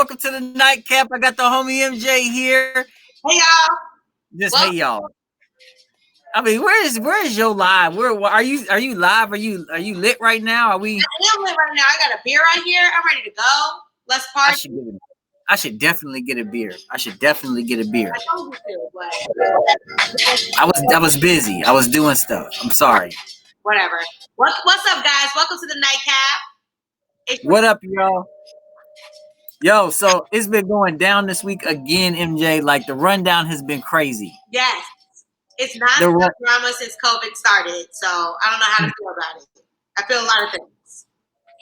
welcome to the NiteKap. I got the homie MJ here. Hey y'all. Just hey y'all. I mean, where is your live? Where are you? Are you live? Are you lit right now? Are we? I am lit right now. I got a beer right here. I'm ready to go. Let's party. I should definitely get a beer. I should definitely get a beer. I told you to, but I was busy. I was doing stuff. I'm sorry. Whatever. What's up, guys? Welcome to the NiteKap. What up, y'all? Yo, so it's been going down this week again, MJ. Like the rundown has been crazy. Yes. It's not the drama since COVID started, so I don't know how to feel about it. I feel a lot of things.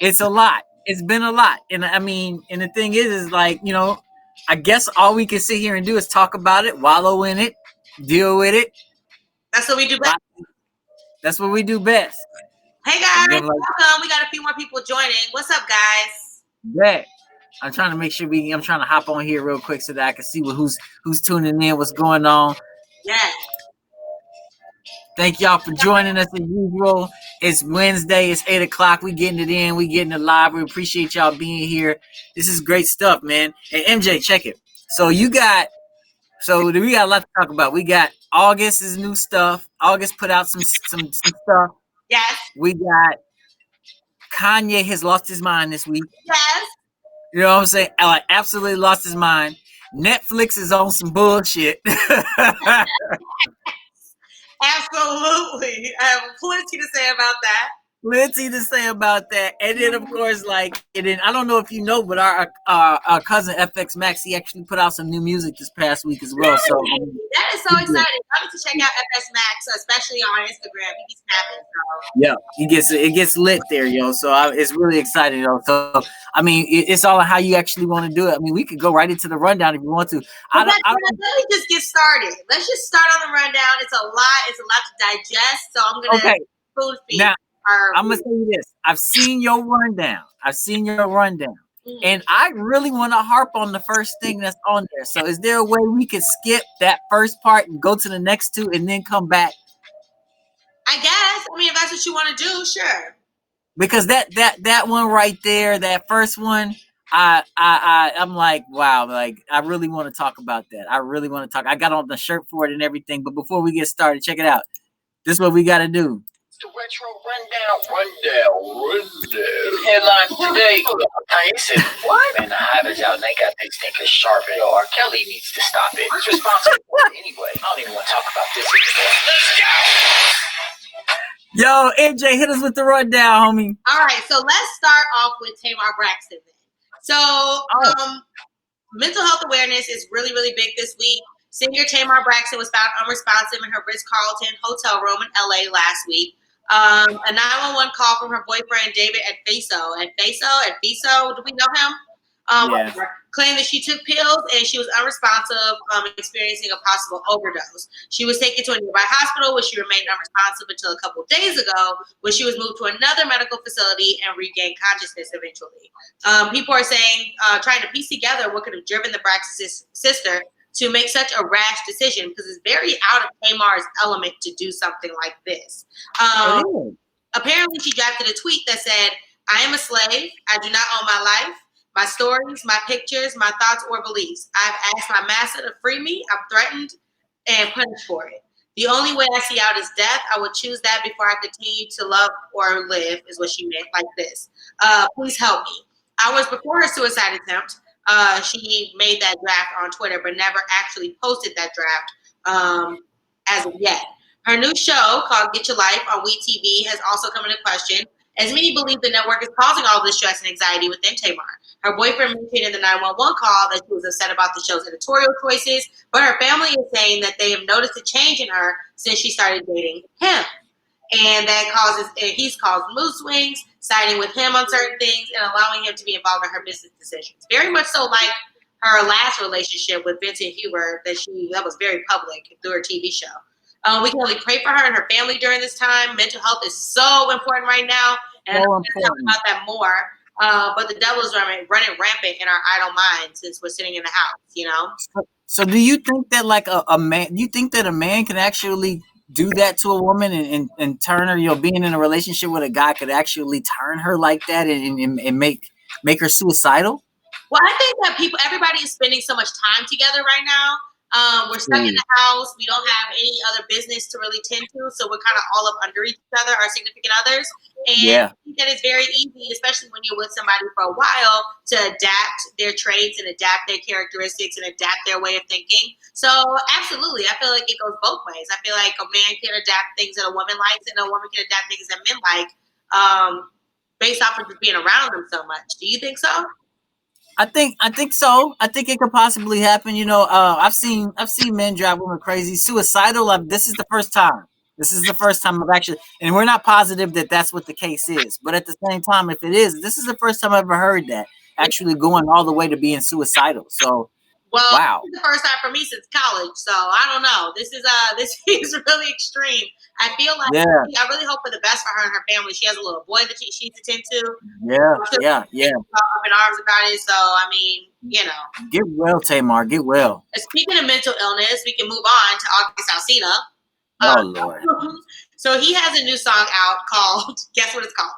It's a lot. It's been a lot. And I mean, and the thing is like, you know, I guess all we can sit here and do is talk about it, wallow in it, deal with it. That's what we do best. That's what we do best. Hey guys, welcome. We got a few more people joining. What's up, guys? Yeah. I'm trying to make sure I'm trying to hop on here real quick so that I can see who's tuning in, what's going on. Yeah. Thank y'all for joining us as usual. It's Wednesday. It's 8 o'clock. We getting it in. We getting it live. We appreciate y'all being here. This is great stuff, man. Hey, MJ, check it. So we got a lot to talk about. We got August's new stuff. August put out some stuff. Yes. We got Kanye has lost his mind this week. Yes. You know what I'm saying? Like, absolutely lost his mind. Netflix is on some bullshit. Absolutely. I have plenty to say about that. And then, of course, I don't know if you know, but our cousin FX Max, he actually put out some new music this past week as well. So that is so exciting. I need to check out FX Max, especially on Instagram. He keeps snapping. So. Yeah, it gets lit there, yo. So it's really exciting, yo. So I mean, it's all how you actually want to do it. I mean, we could go right into the rundown if you want to. Let me just get started. Let's just start on the rundown. It's a lot to digest. So I'm gonna food feed. Now, I'm gonna say this. I've seen your rundown. And I really want to harp on the first thing that's on there. So is there a way we could skip that first part and go to the next two and then come back? I guess. I mean, if that's what you want to do, sure. Because that one right there, that first one, I'm like, wow, like I really want to talk about that. I got on the shirt for it and everything. But before we get started, check it out. This is what we got to do. The retro rundown. Headline today: Kanye Said, "What? Man, the hype is out and they got these thinkers sharp. Yo, R. Kelly needs to stop it. He's responsible for it anyway. I don't even want to talk about this anymore. Let's Yo, go." MJ, hit us with the rundown, homie. All right, so let's start off with Tamar Braxton. So, mental health awareness is really, really big this week. Singer Tamar Braxton was found unresponsive in her Ritz-Carlton hotel room in LA last week. A 911 call from her boyfriend David at FISO, do we know him? Claimed that she took pills and she was unresponsive, experiencing a possible overdose. She was taken to a nearby hospital where she remained unresponsive until a couple of days ago, when she was moved to another medical facility and regained consciousness eventually. People are saying, trying to piece together what could have driven the Braxton sister to make such a rash decision, because it's very out of Tamar's element to do something like this. Apparently, she drafted a tweet that said, "I am a slave. I do not own my life, my stories, my pictures, my thoughts, or beliefs. I've asked my master to free me. I'm threatened and punished for it. The only way I see out is death. I would choose that before I continue to love or live," is what she meant, like this. "Please help me." Hours before her suicide attempt, she made that draft on Twitter, but never actually posted that draft as of yet. Her new show called Get Your Life on WeTV has also come into question, as many believe the network is causing all this stress and anxiety within Tamar. Her boyfriend mentioned in the 911 call that she was upset about the show's editorial choices, but her family is saying that they have noticed a change in her since she started dating him. And he's caused mood swings, siding with him on certain things, and allowing him to be involved in her business decisions. Very much so like her last relationship with Vincent Huber that was very public through her TV show. We can only pray for her and her family during this time. Mental health is so important right now, and I'm going to talk about that more. But the devil is running rampant in our idle minds since we're sitting in the house, you know? So do you think that a man can actually do that to a woman and turn her, you know, being in a relationship with a guy could actually turn her like that and make her suicidal? Well, I think that everybody is spending so much time together right now. We're stuck in the house. We don't have any other business to really tend to, so we're kind of all up under each other, our significant others. And I think that it's very easy, especially when you're with somebody for a while, to adapt their traits and adapt their characteristics and adapt their way of thinking. So absolutely, I feel like it goes both ways. I feel like a man can adapt things that a woman likes, and a woman can adapt things that men like, based off of just being around them so much. Do you think so? I think so. I think it could possibly happen. You know, I've seen men drive women crazy, suicidal. This is the first time. This is the first time I've actually, and we're not positive that that's what the case is. But at the same time, if it is, this is the first time I've ever heard that actually going all the way to being suicidal. So, wow, this is the first time for me since college. So I don't know. This is really extreme. I feel like I really hope for the best for her and her family. She has a little boy that she needs to tend to. Yeah. Up in arms about it. So I mean, you know, get well, Tamar. Get well. Speaking of mental illness, we can move on to August Alsina. Oh Lord. So he has a new song out called. Guess what it's called?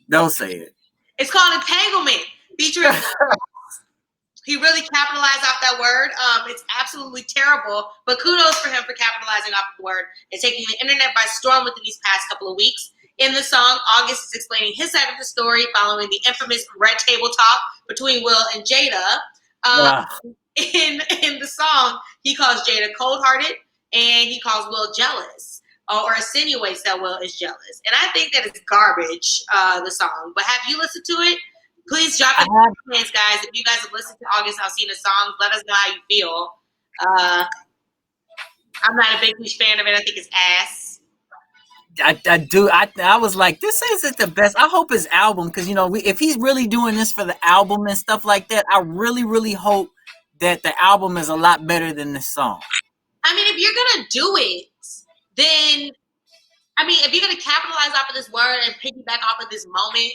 Don't say it. It's called Entanglement, featuring. He really capitalized off that word. It's absolutely terrible, but kudos for him for capitalizing off the word and taking the internet by storm within these past couple of weeks. In the song, August is explaining his side of the story following the infamous Red Table Talk between Will and Jada. In the song, he calls Jada cold-hearted and he calls Will jealous, or insinuates that Will is jealous. And I think that it's garbage, the song. But have you listened to it? Please drop in the comments, guys. If you guys have listened to August Alsina songs, let us know how you feel. I'm not a big, huge fan of it. I think it's ass. I do. I was like, this isn't the best. I hope his album, because, you know, if he's really doing this for the album and stuff like that, I really, really hope that the album is a lot better than this song. I mean, if you're going to do it, then, I mean, if you're going to capitalize off of this word and piggyback off of this moment,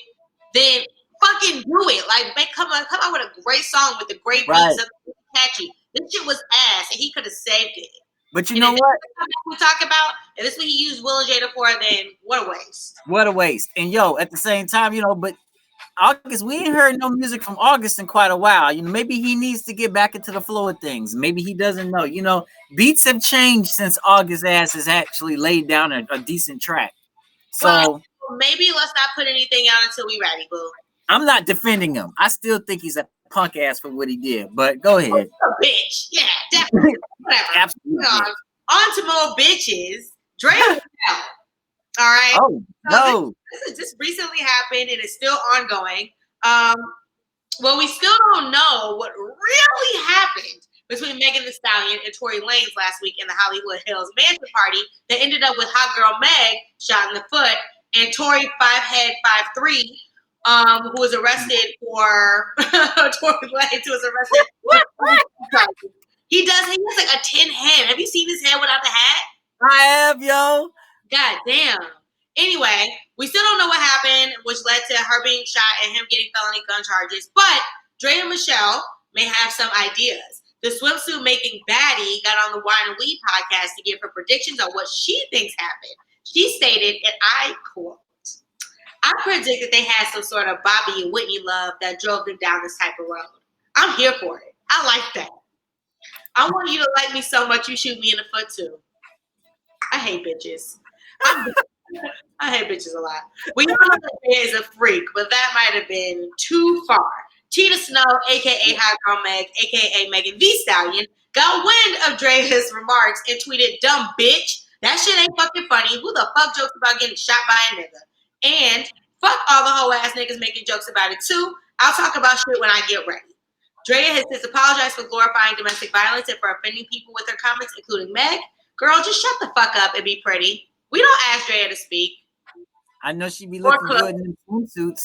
then fucking do it. Like, come out with a great song with a great beat, something catchy. This shit was ass, and he could have saved it. But you know what? We talk about, and this is what he used Will and Jada for, then what a waste. What a waste. And yo, at the same time, you know, but August, we ain't heard no music from August in quite a while. You know, maybe he needs to get back into the flow of things. Maybe he doesn't know. You know, beats have changed since August ass has actually laid down a decent track. So well, maybe let's not put anything out until we ready, boo. I'm not defending him. I still think he's a punk ass for what he did. But go ahead. A bitch. Yeah, definitely. Whatever. Absolutely. On to more bitches. Draya. All right. Oh, no. This just recently happened and it's still ongoing. Well, we still don't know what really happened between Megan Thee Stallion and Tory Lanez last week in the Hollywood Hills mansion party that ended up with hot girl Meg shot in the foot and Tory 5'5", 5'3", who was arrested for Tory Lanez, who was arrested. He has like a tin head. Have you seen his head without the hat? I have, yo. God damn. Anyway, we still don't know what happened, which led to her being shot and him getting felony gun charges. But Draya and Michelle may have some ideas. The swimsuit making baddie got on the Wine and Weed podcast to give her predictions on what she thinks happened. She stated, and I quote, "I predict that they had some sort of Bobby and Whitney love that drove them down this type of road. I'm here for it. I like that. I want you to like me so much you shoot me in the foot too. I hate bitches. I hate bitches a lot. We know that Draya is a freak, but that might have been too far. Tina Snow, a.k.a. Hot Girl Meg, a.k.a. Megan Thee Stallion, got wind of Draya's remarks and tweeted, "Dumb bitch. That shit ain't fucking funny. Who the fuck jokes about getting shot by a nigga? And fuck all the hoe ass niggas making jokes about it too. I'll talk about shit when I get ready." Draya has since apologized for glorifying domestic violence and for offending people with her comments, including Meg. Girl, just shut the fuck up and be pretty. We don't ask Draya to speak. I know she be looking good in swimsuits.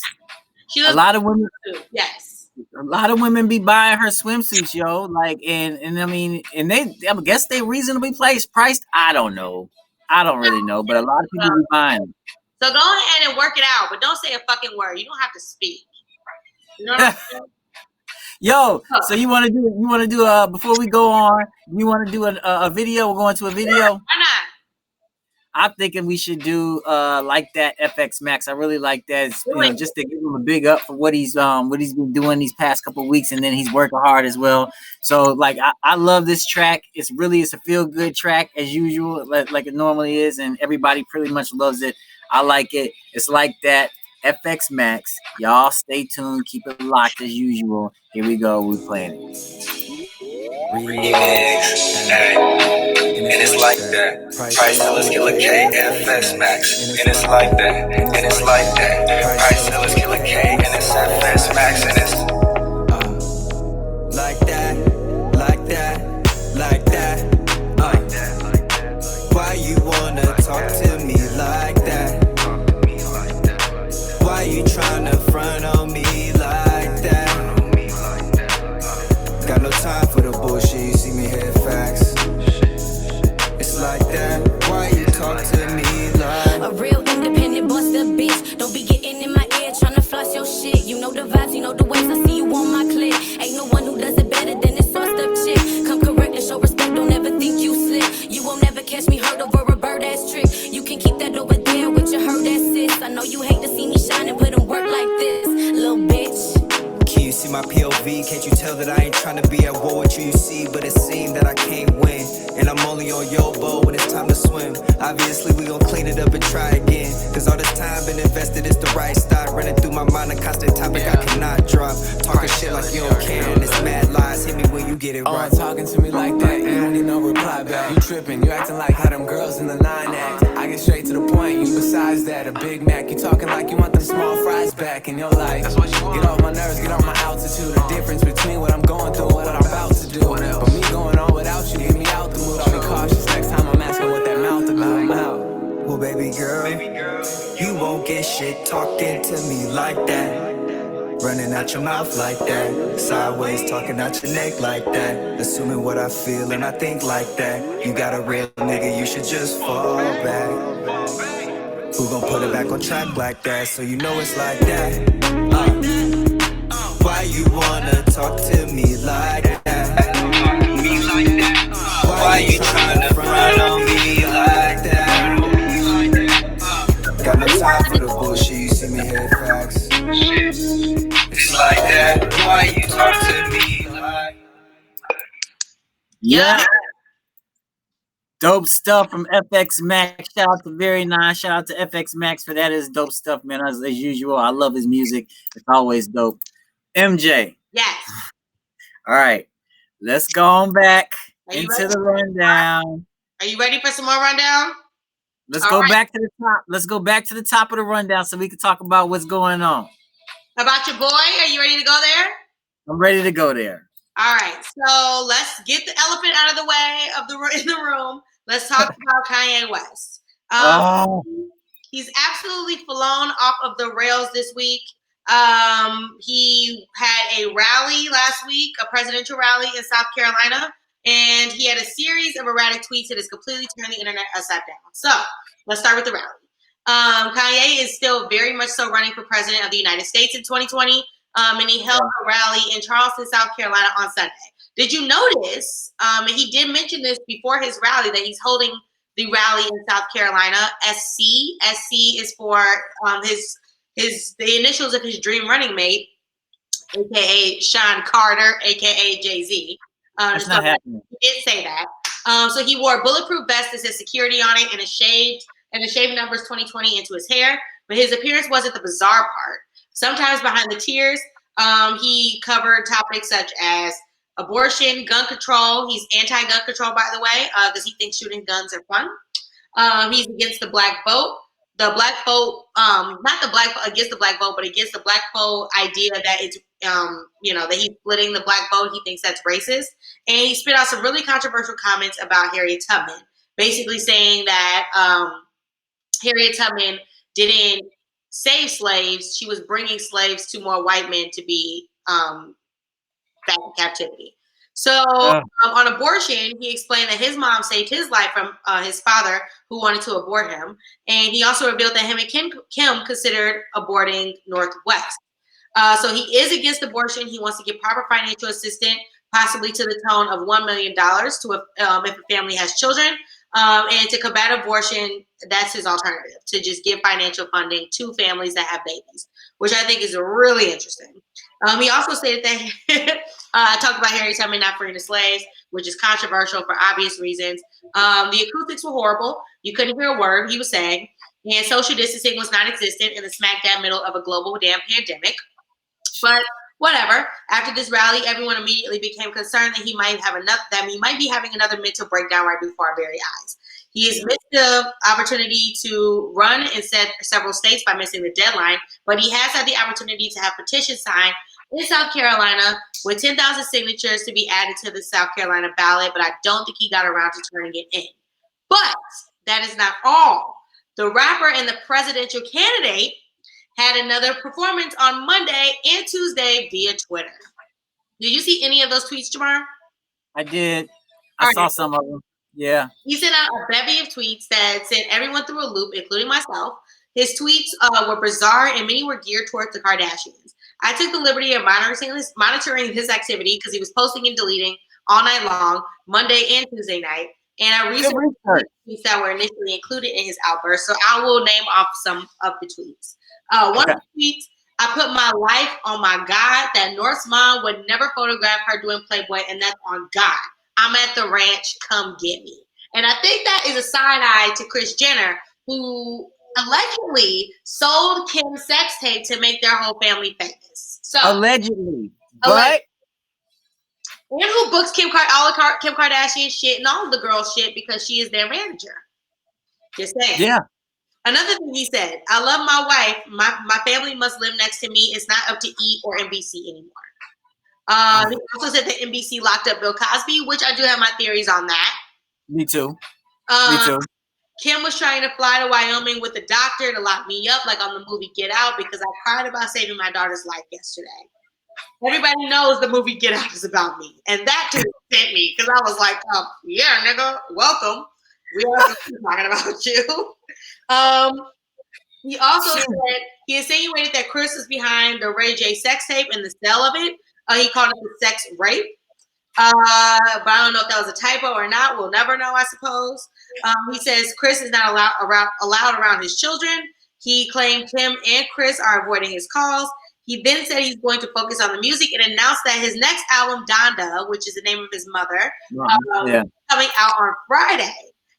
A lot of women, yes. A lot of women be buying her swimsuits, yo. Like, and I mean, and I guess they reasonably priced. I don't know. I don't really know, but a lot of people be buying them. So go ahead and work it out, but don't say a fucking word. You don't have to speak. You know what I'm saying? Yo, so you want to do before we go on, you want to do a video? We're going to a video. Why not? I'm thinking we should do like that FX Max. I really like that. Just to give him a big up for what he's been doing these past couple of weeks, and then he's working hard as well. So like I love this track. It's a feel good track as usual, like it normally is, and everybody pretty much loves it. I like it. It's like that. FX Max. Y'all stay tuned. Keep it locked as usual. Here we go. We're playing it. Remix, and it's like that. Price Sellers Killer K, FS Max, and it's like that, and it's like that. Price Sellers Killer K, and it's FS Max, and it's like that, like that, like that. Why you wanna talk to me like that? Why you tryna front on me like that? Got no time for the bullshit, you see me hear facts. It's like that, why you talk to me like a real independent buster bitch. Don't be getting in my ear tryna floss your shit. You know the vibes, you know the ways, I see you on my clip. Ain't no one who does it better than this sauced up chick. Come correct and show respect, don't ever think you slick. You won't never catch me hurt over a bird ass trick. You can keep that over there with your hurt ass sis. I know you hate to see me shine and put in work like this, little bitch. Can you see my POV? Can't you tell that I ain't tryna be at war with you? You see, but it seemed that I can't win, and I'm only on your boat when it's time to swim. Obviously we gon' clean it up and try again, cause all this time been invested, it's the right start. Running through my mind a constant topic I cannot drop. Talking shit like you don't care, and it's mad lies. Hit me when you get it right. Talking to me like that, you don't need no reply back. You tripping, you acting like how them girls in the 9 act. I get straight to the point, you besides that, a Big Mac. You talking like you want them small fries back in your life. Get off my nerves, get off my altitude. The difference between what I'm going through and what I'm about to do. But me going on without you, get me out the mood. I'll be cautious next time I'm asking what that mouth about. Well, baby girl, you won't get shit talking to me like that. Running out your mouth like that. Sideways talking out your neck like that. Assuming what I feel and I think like that. You got a real nigga, you should just fall back. Who gon' put it back on track like that? So you know it's like that. Why you wanna talk to me like that? Why you tryna front on me like that? Got no time for the bullshit, you see me hear facts. It's like that, why you talk to me like Yeah. Dope stuff from FX Max. Shout out to Very Nine. Shout out to FX Max for that. Is dope stuff, man. As usual, I love his music. It's always dope. MJ. Yes. All right. Let's go on back into the rundown. Are you ready for some more rundown? Let's go back to the top. Let's go back to the top of the rundown so we can talk about what's going on. About your boy? Are you ready to go there? I'm ready to go there. All right. So let's get the elephant out of the way in the room. Let's talk about Kanye West. He's absolutely flown off of the rails this week. He had a rally last week, a presidential rally in South Carolina, and he had a series of erratic tweets that has completely turned the internet upside down. So let's start with the rally. Kanye is still very much so running for president of the United States in 2020, and he held a rally in Charleston, South Carolina on Sunday. Did you notice, and he did mention this before his rally, that he's holding the rally in South Carolina, SC. SC is for the initials of his dream running mate, aka Sean Carter, aka Jay-Z. That's not happening. He did say that. So he wore a bulletproof vest that says security on it and a shaved numbers 2020 into his hair. But his appearance wasn't the bizarre part. Sometimes behind the tears, he covered topics such as abortion, gun control. He's anti-gun control, by the way, because he thinks shooting guns are fun. He's against the black vote. The black vote, not the black against the black vote, but against the black vote idea that it's, that he's splitting the black vote. He thinks that's racist. And he spit out some really controversial comments about Harriet Tubman, basically saying that Harriet Tubman didn't save slaves. She was bringing slaves to more white men to be back in captivity. So on abortion, he explained that his mom saved his life from his father, who wanted to abort him. And he also revealed that him and Kim considered aborting Northwest. So he is against abortion. He wants to give proper financial assistance, possibly to the tone of $1 million to if a family has children. And to combat abortion, that's his alternative, to just give financial funding to families that have babies, which I think is really interesting. He also stated that I talked about Harry Tubman not freeing the slaves, which is controversial for obvious reasons. The acoustics were horrible. You couldn't hear a word he was saying. And social distancing was non-existent in the smack dab middle of a global damn pandemic. But whatever. After this rally, everyone immediately became concerned that he might be having another mental breakdown right before our very eyes. He has missed the opportunity to run in several states by missing the deadline, but he has had the opportunity to have petitions signed in South Carolina with 10,000 signatures to be added to the South Carolina ballot, but I don't think he got around to turning it in. But that is not all. The rapper and the presidential candidate had another performance on Monday and Tuesday via Twitter. Did you see any of those tweets, Jamar? I did. I saw some of them. Yeah. He sent out a bevy of tweets that sent everyone through a loop, including myself. His tweets were bizarre and many were geared towards the Kardashians. I took the liberty of monitoring his activity because he was posting and deleting all night long, Monday and Tuesday night. And I researched tweets that were initially included in his outburst. So I will name off some of the tweets. One of the tweets, I put my life on my God that North's mom would never photograph her doing Playboy, and that's on God. I'm at the ranch, come get me. And I think that is a side eye to Kris Jenner, who allegedly sold Kim's sex tape to make their whole family famous. So allegedly. But and who books Kim Kardashian shit and all of the girls shit because she is their manager. Just saying. Yeah. Another thing he said, I love my wife. My family must live next to me. It's not up to E! or NBC anymore. He also said that NBC locked up Bill Cosby, which I do have my theories on that. Me too. Me too. Kim was trying to fly to Wyoming with the doctor to lock me up, like on the movie Get Out, because I cried about saving my daughter's life yesterday. Everybody knows the movie Get Out is about me. And that too sent me, because I was like, yeah, nigga, welcome. We are talking about you. He also said he insinuated that Kris was behind the Ray J sex tape and the sale of it. He called it the sex rape. But I don't know if that was a typo or not. We'll never know, I suppose. He says Kris is not allowed around his children. He claimed Kim and Kris are avoiding his calls. He then said he's going to focus on the music and announced that his next album, Donda, which is the name of his mother, is coming out on Friday.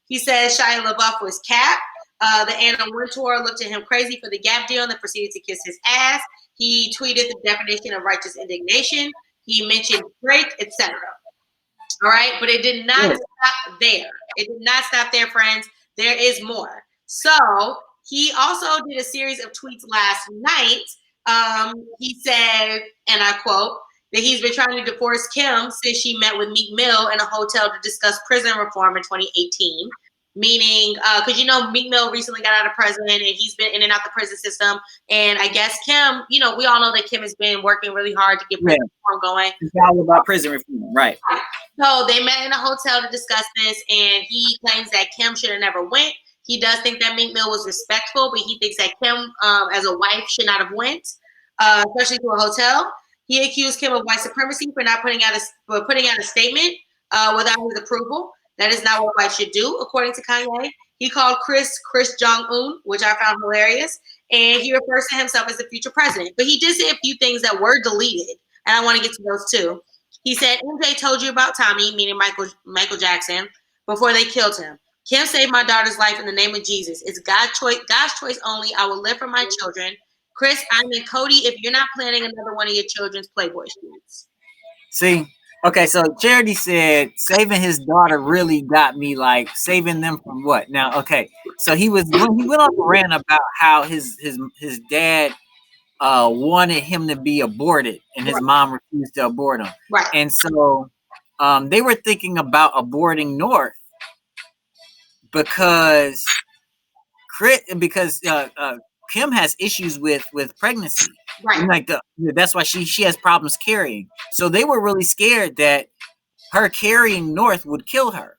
He says Shia LaBeouf was Cap. The Anna Wintour looked at him crazy for the Gap deal and then proceeded to kiss his ass. He tweeted the definition of righteous indignation. He mentioned Drake, etc. All right, but it did not stop there. It did not stop there, friends. There is more. So he also did a series of tweets last night. He said, and I quote, that he's been trying to divorce Kim since she met with Meek Mill in a hotel to discuss prison reform in 2018. Meaning, because Meek Mill recently got out of prison and he's been in and out the prison system. And I guess Kim, we all know that Kim has been working really hard to get prison reform going. It's all about prison reform, right? So they met in a hotel to discuss this, and he claims that Kim should have never went. He does think that Meek Mill was respectful, but he thinks that Kim, as a wife, should not have went, especially to a hotel. He accused Kim of white supremacy for not putting out a statement without his approval. That is not what wives should do, according to Kanye. He called Kris Jong-un, which I found hilarious, and he refers to himself as the future president. But he did say a few things that were deleted, and I want to get to those too. He said, MJ told you about Tommy, meaning Michael Jackson, before they killed him. Kim saved my daughter's life in the name of Jesus. It's God's choice only. I will live for my children. Kris, I'm in Cody if you're not planning another one of your children's Playboy shoots. See? Okay, so Charity said saving his daughter really got me, like saving them from what? Now, okay, so he went on a rant about how his dad wanted him to be aborted and his mom refused to abort him. Right. And so they were thinking about aborting North because Kim has issues with pregnancy. Right. Like that's why she has problems carrying. So they were really scared that her carrying North would kill her.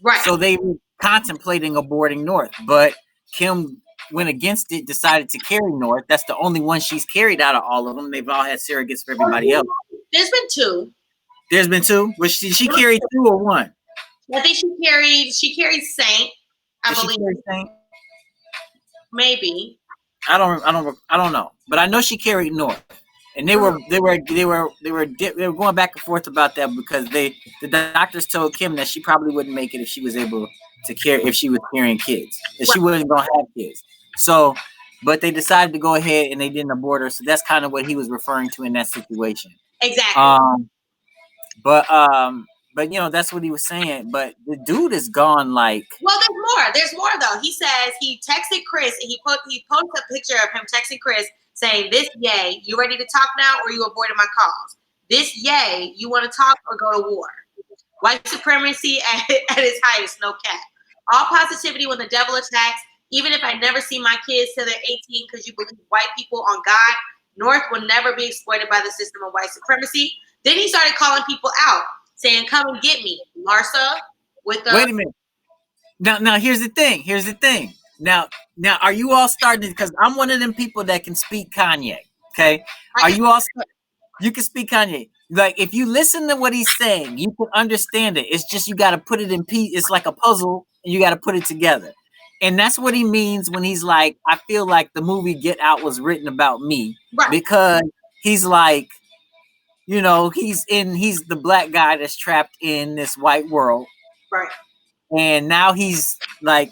Right. So they were contemplating aborting North, but Kim went against it, decided to carry North. That's the only one she's carried out of all of them. They've all had surrogates for everybody else. There's been two. There's been two? Was she carried two or one? I think she carried Saint, I believe. Saint? Maybe. I don't know, but I know she carried North, and they were going back and forth about that because the doctors told Kim that she probably wouldn't make it if she was able to carry if she was carrying kids, that she wasn't gonna have kids. So, but they decided to go ahead and they didn't abort her. So that's kind of what he was referring to in that situation. Exactly. But that's what he was saying. But the dude is gone. Like, well, there's more though. He says he texted Chris and he posted a picture of him texting Chris saying, "This yay, you ready to talk now, or you avoided my calls? This yay, you want to talk or go to war? White supremacy at its highest, no cap. All positivity when the devil attacks. Even if I never see my kids till they're 18 because you believe white people on God, North will never be exploited by the system of white supremacy." Then he started calling people out, saying, "Come and get me, Larsa." With the wait a minute. Now here's the thing. Now are you all starting? Because I'm one of them people that can speak Kanye. Okay, you can speak Kanye. Like, if you listen to what he's saying, you can understand it. It's just you got to put it in piece. It's like a puzzle, and you got to put it together. And that's what he means when he's like, I feel like the movie Get Out was written about me, right? Because he's like, he's the black guy that's trapped in this white world, right? And now he feels like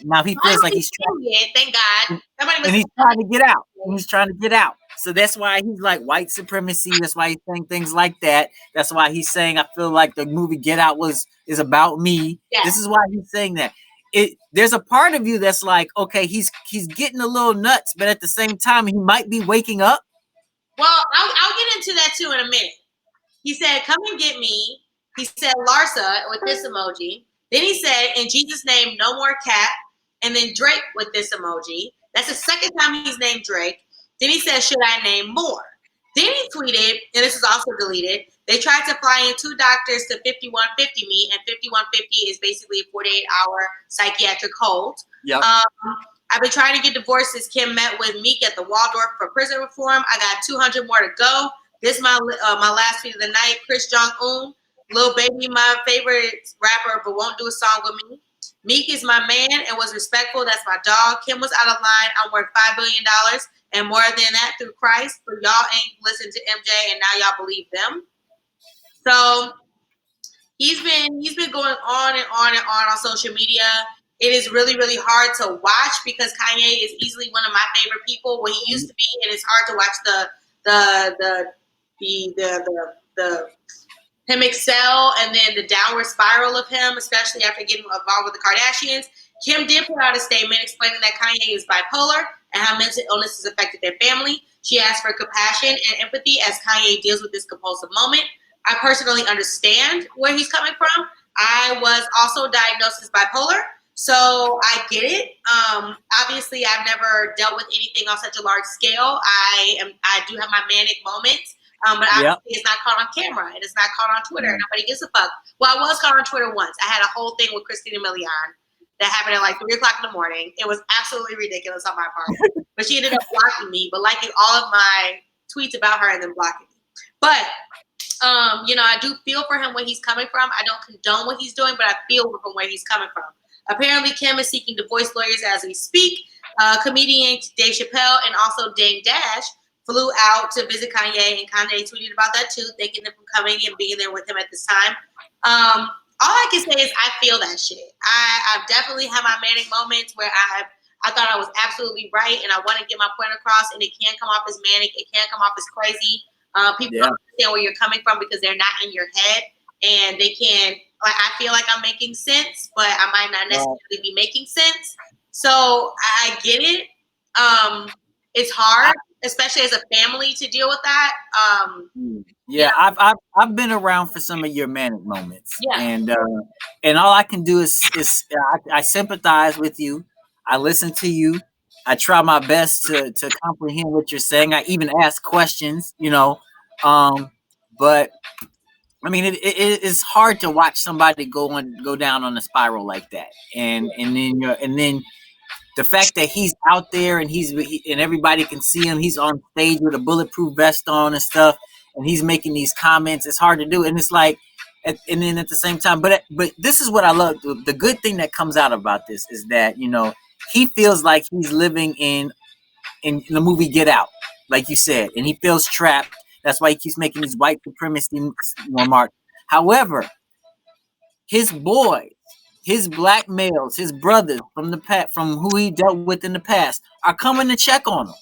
he's trapped. Thank God. And he's trying to get out. He's trying to get out. So that's why he's like white supremacy. That's why he's saying things like that. That's why he's saying, I feel like the movie Get Out is about me. Yeah. This is why he's saying that. There's a part of you that's like, okay, he's getting a little nuts, but at the same time, he might be waking up. Well, I'll get into that too in a minute. He said, "Come and get me." He said, "Larsa," with this emoji. Then he said, "In Jesus' name, no more cap." And then Drake with this emoji. That's the second time he's named Drake. Then he said, "Should I name more?" Then he tweeted, and this is also deleted, "They tried to fly in 2 doctors to 5150 me, and 5150 is basically a 48-hour psychiatric hold. Yep. I've been trying to get divorced since Kim met with Meek at the Waldorf for prison reform. I got 200 more to go. This is my last tweet of the night. Chris Jong-un, Lil Baby, my favorite rapper, but won't do a song with me. Meek is my man and was respectful. That's my dog. Kim was out of line. I'm worth $5 billion and more than that through Christ. But y'all ain't listened to MJ, and now y'all believe them." So he's been going on and on and on social media. It is really, really hard to watch because Kanye is easily one of my favorite people. What he used to be, and it's hard to watch the him excel and then the downward spiral of him, especially after getting involved with the Kardashians. Kim did put out a statement explaining that Kanye is bipolar and how mental illness has affected their family. She asked for compassion and empathy as Kanye deals with this compulsive moment. I personally understand where he's coming from. I was also diagnosed as bipolar, so I get it. Obviously, I've never dealt with anything on such a large scale. I do have my manic moments. But obviously it's not caught on camera and it's not caught on Twitter. Nobody gives a fuck. Well, I was caught on Twitter once. I had a whole thing with Christina Milian that happened at like 3 o'clock in the morning. It was absolutely ridiculous on my part. But she ended up blocking me, but liking all of my tweets about her and then blocking me. But, I do feel for him where he's coming from. I don't condone what he's doing, but I feel from where he's coming from. Apparently, Kim is seeking divorce lawyers as we speak. Comedian Dave Chappelle and also Dame Dash flew out to visit Kanye, and Kanye tweeted about that too, thanking them for coming and being there with him at this time. All I can say is I feel that shit. I've definitely had my manic moments where I thought I was absolutely right and I want to get my point across, and it can come off as manic, it can come off as crazy. People don't understand where you're coming from because they're not in your head, and they can. Like, I feel like I'm making sense, but I might not necessarily be making sense. So I get it. It's hard, especially as a family, to deal with that. I've been around for some of your manic moments, and all I can do is I sympathize with you. I listen to you. I try my best to comprehend what you're saying. I even ask questions, but I mean, it's hard to watch somebody go down on a spiral like that, and then the fact that he's out there and and everybody can see him. He's on stage with a bulletproof vest on and stuff, and he's making these comments. It's hard to do, and it's like And then at the same time, but this is what I love. The good thing that comes out about this is that he feels like he's living in the movie Get Out, like you said, and he feels trapped. That's why he keeps making these white supremacy remarks. However, his boys, his black males, his brothers from who he dealt with in the past are coming to check on him.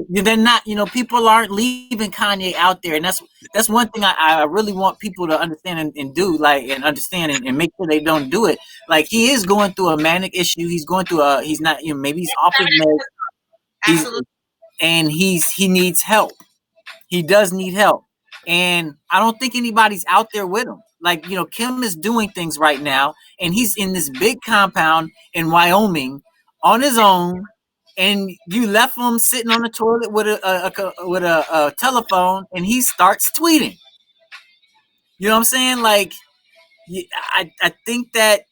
They're not, people aren't leaving Kanye out there, and that's one thing I really want people to understand and do, like, and understand and make sure they don't do it. Like, he is going through a manic issue. He's going through he's not, maybe he's off his meds. Absolutely. And he needs help. He does need help, and I don't think anybody's out there with him. Like, Kim is doing things right now, and he's in this big compound in Wyoming on his own. And you left him sitting on the toilet with a telephone, and he starts tweeting. You know what I'm saying? Like, I think that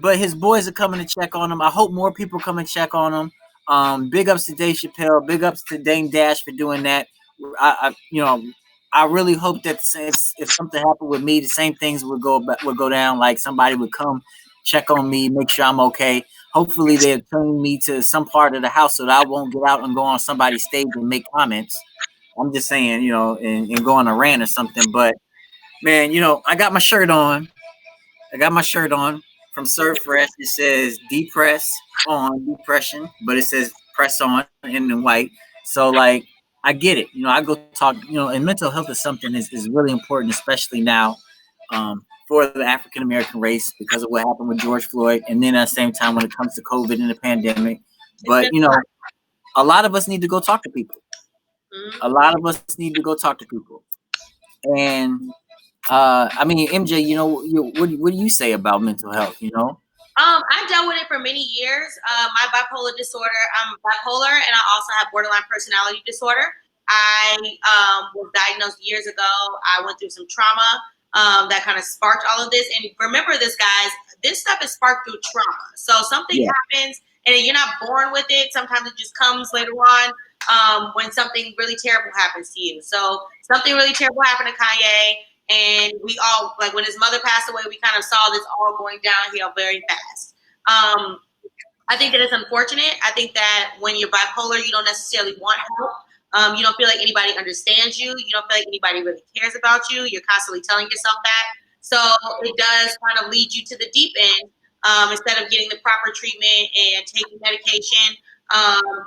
but his boys are coming to check on him. I hope more people come and check on him. Big ups to Dave Chappelle. Big ups to Dame Dash for doing that. I really hope that if something happened with me, the same things would go down. Like, somebody would come check on me, make sure I'm okay. Hopefully they'll turn me to some part of the house so that I won't get out and go on somebody's stage and make comments. I'm just saying, and go on a rant or something. But man, I got my shirt on. From Serve Fresh. It says depress on depression, but it says press on in white. So, like, I get it. I go talk, and mental health is something is really important, especially now. For the African American race, because of what happened with George Floyd, and then at the same time when it comes to COVID and the pandemic. But a lot of us need to go talk to people. A lot of us need to go talk to people. And I mean, MJ, what do you say about mental health? I dealt with it for many years. My bipolar disorder, I'm bipolar, and I also have borderline personality disorder. I was diagnosed years ago. I went through some trauma. That kind of sparked all of this. And remember this, guys, this stuff is sparked through trauma. So something happens and you're not born with it. Sometimes it just comes later on when something really terrible happens to you. So something really terrible happened to Kanye. And we all, like, when his mother passed away, we kind of saw this all going downhill very fast. I think that it's unfortunate. I think that when you're bipolar, you don't necessarily want help. You don't feel like anybody understands you. You don't feel like anybody really cares about you. You're constantly telling yourself that. So it does kind of lead you to the deep end. Instead of getting the proper treatment and taking medication,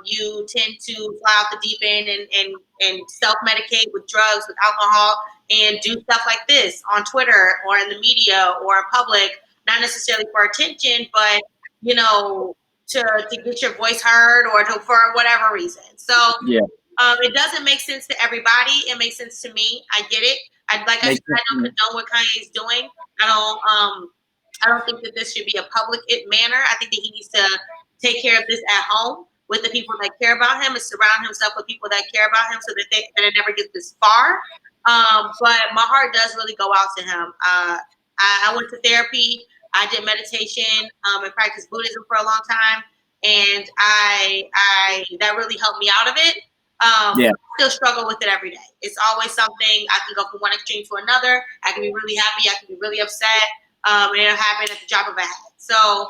you tend to fly off the deep end and self-medicate with drugs, with alcohol, and do stuff like this on Twitter or in the media or in public, not necessarily for attention, but, to get your voice heard or for whatever reason. So it doesn't make sense to everybody. It makes sense to me. I get it. I don't condone what Kanye's doing. I don't think that this should be a public manner. I think that he needs to take care of this at home with the people that care about him and surround himself with people that care about him so that it never gets this far. But my heart does really go out to him. I went to therapy. I did meditation and practiced Buddhism for a long time. And that really helped me out of it. I still struggle with it every day. It's always something. I can go from one extreme to another. I can be really happy. I can be really upset. And it'll happen at the drop of a hat. So,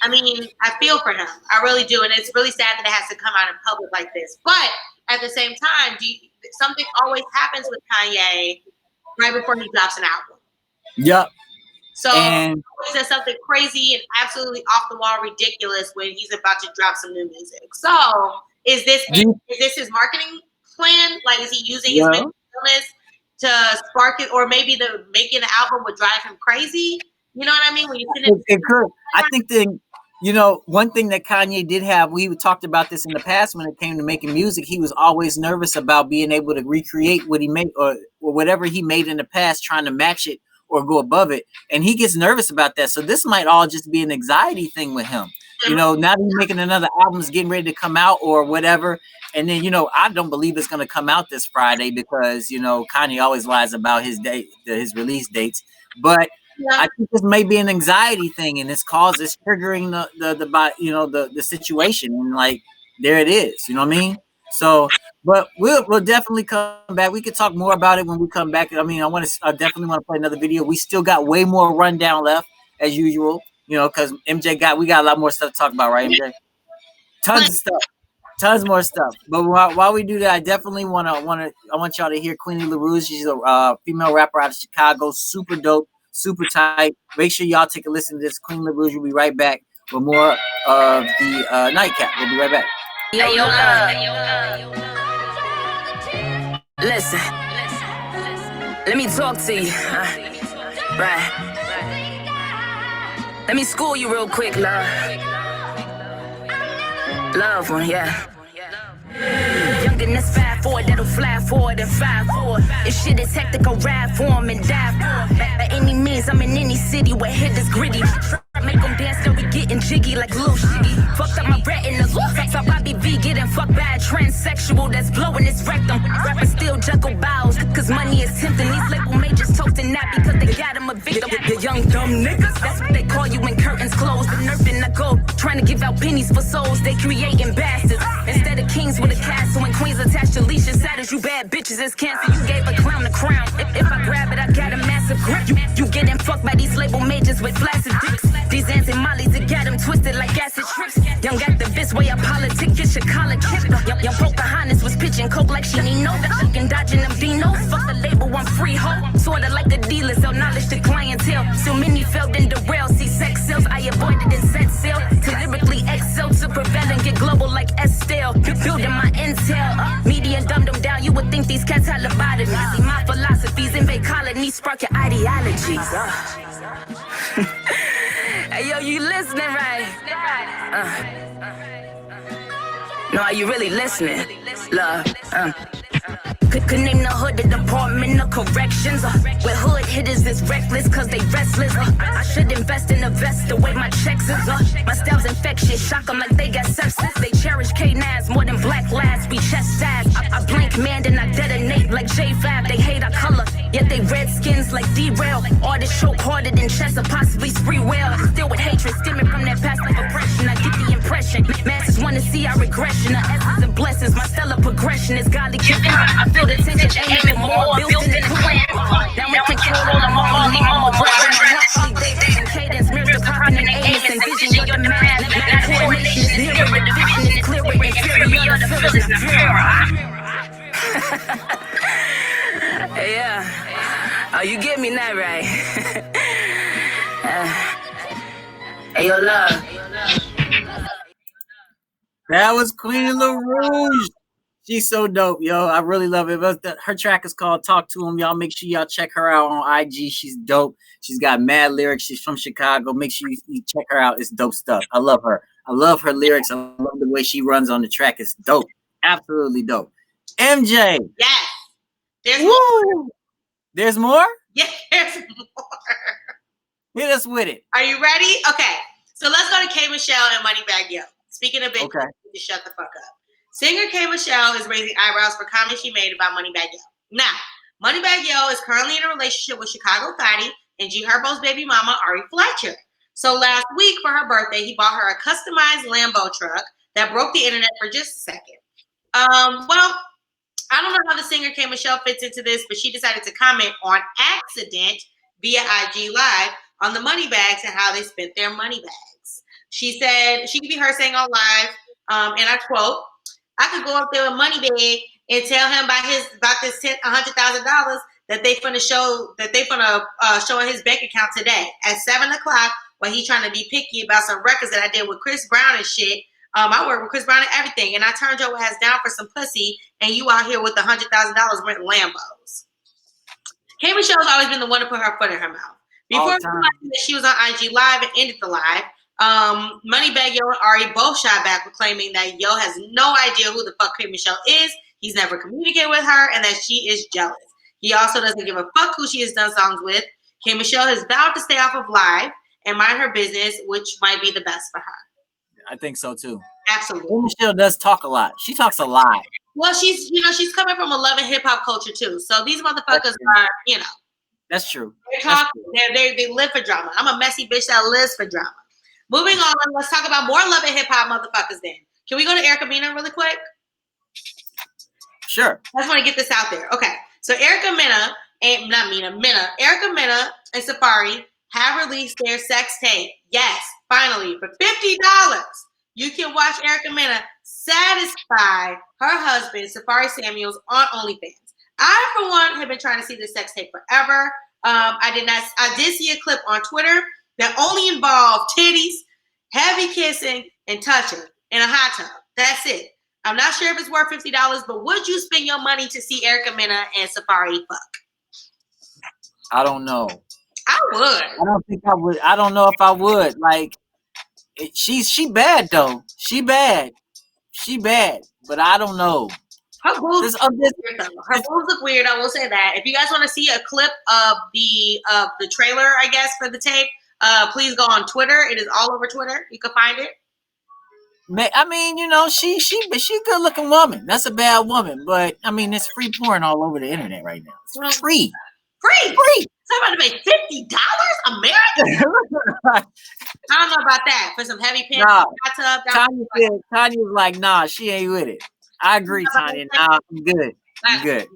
I mean, I feel for him. I really do. And it's really sad that it has to come out in public like this. But at the same time, something always happens with Kanye right before he drops an album. Yep. So he says something crazy and absolutely off the wall ridiculous when he's about to drop some new music. So is this his marketing plan? Like, is he using his mental illness to spark it, or maybe making the album would drive him crazy? You know what I mean? When you it could. I think one thing that Kanye did have, we talked about this in the past when it came to making music, he was always nervous about being able to recreate what he made or whatever he made in the past, trying to match it or go above it. And he gets nervous about that. So this might all just be an anxiety thing with him. Now that he's making another album, is getting ready to come out or whatever. And then, I don't believe it's going to come out this Friday because, Kanye always lies about his his release dates. But I think this may be an anxiety thing, and it's triggering the situation. And, like, there it is. You know what I mean? So But we'll definitely come back. We could talk more about it when we come back. I mean, I definitely want to play another video. We still got way more rundown left as usual, because we got a lot more stuff to talk about, right, MJ? Tons of stuff. Tons more stuff. But while we do that, I definitely I want y'all to hear Queenie LaRouge. She's a female rapper out of Chicago. Super dope, super tight. Make sure y'all take a listen to this. Queenie LaRouge will be right back with more of the NiteKap. We'll be right back. Listen, let me talk to you. Right. Let me school you real quick, love. Love one, yeah. Youngin' 5'4", that'll fly forward and 5'4". If shit is hectic, I'll ride for him and die for him. By any means, I'm in any city where hit is gritty. Make them dance till we getting jiggy like Lil Shiggy. Fucked up my retinas. Saw Bobby V getting fucked by a transsexual that's blowing his rectum. Rappers still juggle bows, cause money is tempting. These label majors toasting that because they got him a victim. The young dumb niggas, that's what they call you when curtains close. The nerve in the gold, trying to give out pennies for souls. They creating bastards instead of kings with a castle and queens attached to leashes. Sad as you bad bitches, it's cancer. You gave a clown the crown. If I grab it, I got a massive grip. You getting fucked by these label majors with flaccid dicks. These anti mollies that got them twisted like acid trips. Young activist way of politic, get your collar kicked. Young Pocahontas was pitching coke like she need no. Fucking dodging them Dinos. Fuck the label, I'm free ho. Sorta like the dealers, sell knowledge to clientele. So many failed and derailed. See sex sales, I avoided and set sail. To lyrically excel, to prevail and get global like Estelle. Building my intel. Media dumbed them down, you would think these cats had lobotomies. See my philosophies, invade colonies, spark your ideologies. Hey, yo, you listening, right? No, are you really listening? Love, Could name the hood, the Department of Corrections. Where hood hitters is reckless, cause they restless. I should invest in a vest the way my checks is. My style's infectious, shock them like they got sepsis. They cherish K9s more than black lads, we chastised. I blink, man, then I detonate like J5. They hate our color, yet they redskins like derail. Artists choke harder than chess or possibly spree well. Still with hatred stemming from that past like oppression. I get the impression, masses wanna see our regression. The essence and blessings, my stellar progression is godly gifting. I feel the tension, aiming more, built in the clan. Now we control them all, more breath than a healthy cadence, mirrors popping in Amos and vision, you're the man. Coordination is nearer, the vision is clearer, inferior, the feelings is yeah. Oh, you get me now, right? Hey, yo, love. That was Queen LaRouge. She's so dope, yo. I really love it. Her track is called Talk to Him. Y'all make sure y'all check her out on IG. She's dope. She's got mad lyrics. She's from Chicago. Make sure you check her out. It's dope stuff. I love her. I love her lyrics. I love the way she runs on the track. It's dope. Absolutely dope. MJ. Yes. There's more. There's more? Yes, there's more. Hit us with it. Are you ready? Okay. So let's go to K. Michelle and Moneybagg Yo. Speaking of big, okay. Just shut the fuck up. Singer K. Michelle is raising eyebrows for comments she made about Moneybagg Yo. Now, Moneybagg Yo is currently in a relationship with Chicago Thotty and G Herbo's baby mama, Ari Fletcher. So last week for her birthday, he bought her a customized Lambo truck that broke the internet for just a second. Well, I don't know how the singer K. Michelle fits into this, but she decided to comment on accident via IG Live on the Moneybags and how they spent their money bags. She said, she could be her saying on live, and I quote, I could go up there with Moneybagg and tell him about this $100,000 that they finna show in his bank account today at 7 o'clock when he trying to be picky about some records that I did with Chris Brown and shit. I work with Chris Brown and everything, and I turned your ass down for some pussy, and you out here with the $100,000 renting Lambos. K. Michelle's always been the one to put her foot in her mouth. Before she was on IG Live and ended the live, Moneybagg Yo and Ari both shot back with claiming that Yo has no idea who the fuck K. Michelle is. He's never communicated with her, and that she is jealous. He also doesn't give a fuck who she has done songs with. K. Michelle has vowed to stay off of live and mind her business, which might be the best for her. I think so too. Absolutely. K. Michelle does talk a lot. She talks a lot. Well, she's coming from a love and hip hop culture too. So these motherfuckers are, That's true. They live for drama. I'm a messy bitch that lives for drama. Moving on, let's talk about more love and hip hop motherfuckers then. Can we go to Erica Mena really quick? Sure. I just want to get this out there. Okay. So Erica Mena Erica Mena and Safari have released their sex tape. Yes, finally, for $50. You can watch Erica Mena satisfy her husband, Safari Samuels, on OnlyFans. I, for one, have been trying to see this sex tape forever. I did see a clip on Twitter that only involved titties, heavy kissing, and touching in a hot tub. That's it. I'm not sure if it's worth $50, but would you spend your money to see Erica Mena and Safari fuck? I don't know. I would. I don't think I would. I don't know if I would. Like, she bad though. She bad. But I don't know. Her boobs look weird. I will say that. If you guys want to see a clip of the trailer, I guess, for the tape, please go on Twitter. It is all over Twitter. You can find it. I mean, you know, she a good looking woman. That's a bad woman, but I mean, it's free porn all over the internet right now. It's free. Somebody to pay $50 American. I don't know about that for some heavy pants. Hot tub. Tanya was like, nah, she ain't with it. I agree, Tanya. Nah, I'm good. I'm good.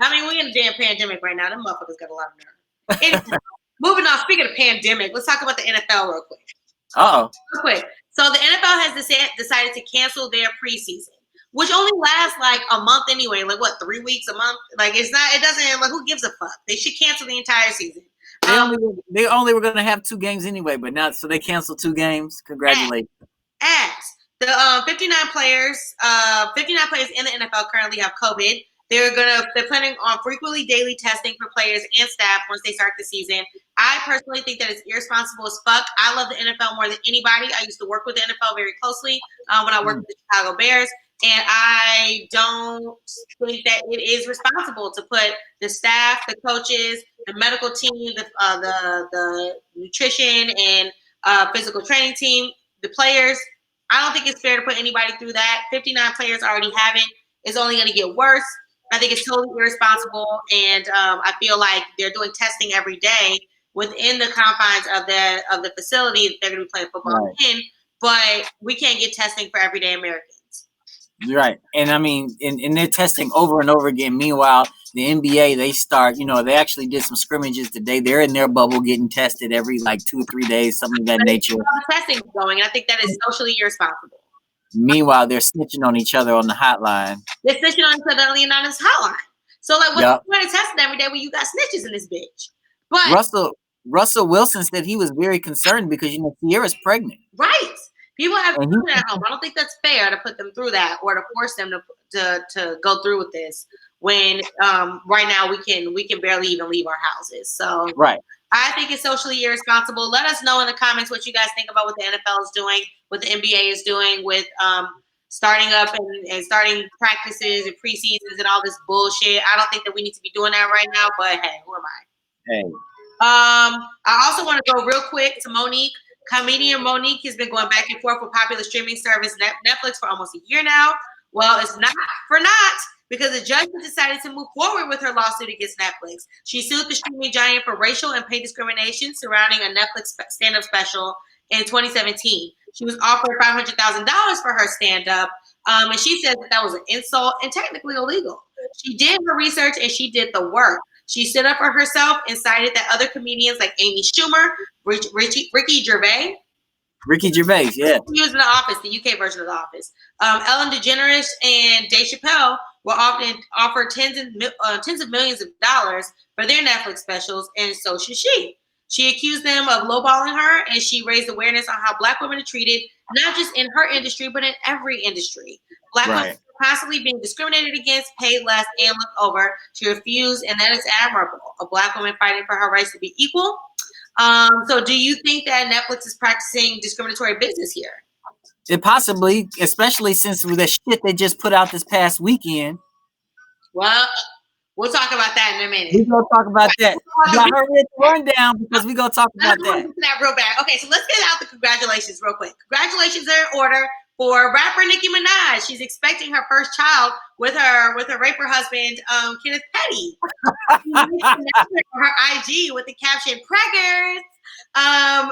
I mean, we're in a damn pandemic right now. Them motherfuckers got a lot of nerve. Anyway, moving on. Speaking of pandemic, let's talk about the NFL real quick. Real quick. So the NFL has decided to cancel their preseason, which only lasts like a month anyway. Like what, 3 weeks, a month? Like it doesn't, like who gives a fuck? They should cancel the entire season. They only were going to have 2 games anyway, but now, so they canceled 2 games. Congratulations. The 59 players in the NFL currently have COVID. They're planning on frequently daily testing for players and staff once they start the season. I personally think that it's irresponsible as fuck. I love the NFL more than anybody. I used to work with the NFL very closely when I worked with the Chicago Bears. And I don't think that it is responsible to put the staff, the coaches, the medical team, the nutrition and physical training team, the players. I don't think it's fair to put anybody through that. 59 players already have it. It's only going to get worse. I think it's totally irresponsible. And I feel like they're doing testing every day within the confines of the facility that they're going to be playing football in. But we can't get testing for everyday Americans. You're right. And I mean, and they're testing over and over again. Meanwhile, the NBA, they actually did some scrimmages today. They're in their bubble getting tested every like 2 or 3 days, something of that nature. The testing is going. I think that is socially irresponsible. Meanwhile, they're snitching on each other on the hotline. They're snitching on each other on the anonymous hotline. So like, what's the point of testing every day when you got snitches in this bitch? But Russell Wilson said he was very concerned because, you know, Sierra's pregnant. Right. People have children at home. I don't think that's fair to put them through that or to force them to go through with this when right now we can barely even leave our houses. So I think it's socially irresponsible. Let us know in the comments what you guys think about what the NFL is doing, what the NBA is doing with starting up and starting practices and preseasons and all this bullshit. I don't think that we need to be doing that right now, but hey, who am I? Hey. I also want to go real quick to Monique. Comedian Monique has been going back and forth with popular streaming service Netflix for almost a year now. Well, it's not for naught because the judge decided to move forward with her lawsuit against Netflix. She sued the streaming giant for racial and pay discrimination surrounding a Netflix stand-up special in 2017. She was offered $500,000 for her stand-up, and she said that was an insult and technically illegal. She did her research and she did the work. She stood up for herself and cited that other comedians like Amy Schumer, Ricky Gervais. Ricky Gervais, yeah. He was in The Office, the UK version of The Office. Ellen DeGeneres and Dave Chappelle were often offered tens of millions of dollars for their Netflix specials, and so should she. She accused them of lowballing her, and she raised awareness on how Black women are treated, not just in her industry, but in every industry. Black women are constantly being discriminated against, paid less, and looked over. She refused, and that is admirable. A Black woman fighting for her rights to be equal. So do you think that Netflix is practicing discriminatory business here? It possibly, especially since the shit they just put out this past weekend. Well, we'll talk about that in a minute. We're going to talk about that. Y'all heard it rundown because we're going to talk about that. That real bad. Okay, so let's get out the congratulations real quick. Congratulations are in order for rapper Nicki Minaj. She's expecting her first child with her raper husband, Kenneth Petty. Her IG with the caption "Preggers."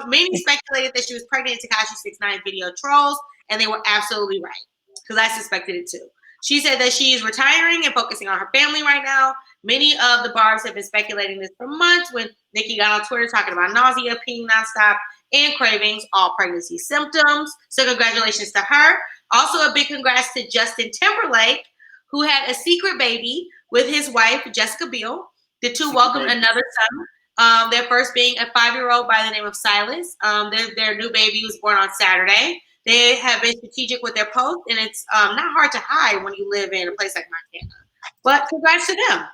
Many speculated that she was pregnant. Tekashi 6ix9ine video trolls, and they were absolutely right because I suspected it too. She said that she is retiring and focusing on her family right now. Many of the Barbs have been speculating this for months when Nicki got on Twitter talking about nausea, peeing nonstop, and cravings, all pregnancy symptoms. So congratulations to her. Also a big congrats to Justin Timberlake, who had a secret baby with his wife, Jessica Biel. The two welcomed another son, their first being a 5-year-old by the name of Silas. Their new baby was born on Saturday. They have been strategic with their posts, and it's not hard to hide when you live in a place like Montana. But congrats to them.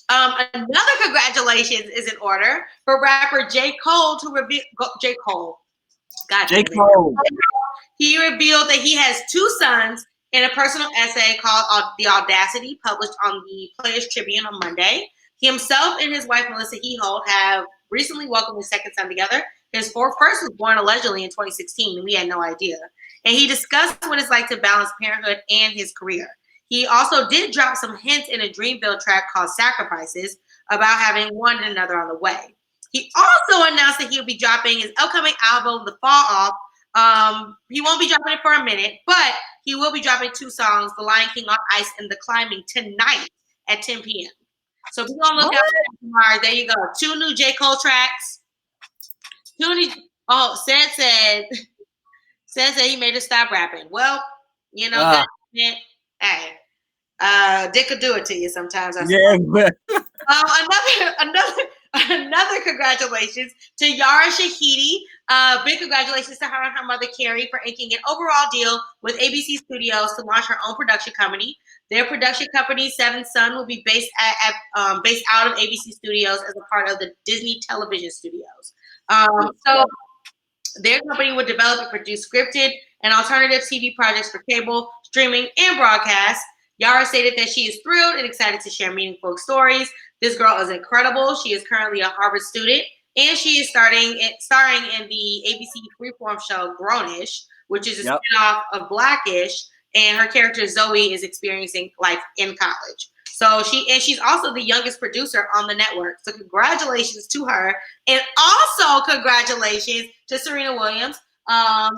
Another congratulations is in order for rapper J. Cole to reveal J. Cole. God J. Cole. He revealed that he has 2 sons in a personal essay called The Audacity, published on the Players Tribune on Monday. He himself and his wife, Melissa Hehold, have recently welcomed his second son together. His first was born allegedly in 2016, and we had no idea. And he discussed what it's like to balance parenthood and his career. He also did drop some hints in a Dreamville track called Sacrifices about having one and another on the way. He also announced that he'll be dropping his upcoming album, The Fall Off. He won't be dropping it for a minute, but he will be dropping 2 songs, The Lion King on Ice and The Climbing, tonight at 10 p.m. So we're going to look out for that tomorrow. There you go. 2 new J. Cole tracks. Said he made her stop rapping. Well, you know, Dick could do it to you sometimes. Another congratulations to Yara Shahidi. Big congratulations to her and her mother Carrie for inking an overall deal with ABC Studios to launch her own production company. Their production company, Seventh Son, will be based out of ABC Studios as a part of the Disney Television Studios. So their company would develop and produce scripted and alternative TV projects for cable, streaming, and broadcast. Yara stated that she is thrilled and excited to share meaningful stories. This girl is incredible. She is currently a Harvard student, and she is starring in the ABC Freeform show Grownish, which is a spinoff of Blackish, and her character Zoe is experiencing life in college. So she's also the youngest producer on the network. So congratulations to her, and also congratulations to Serena Williams. Her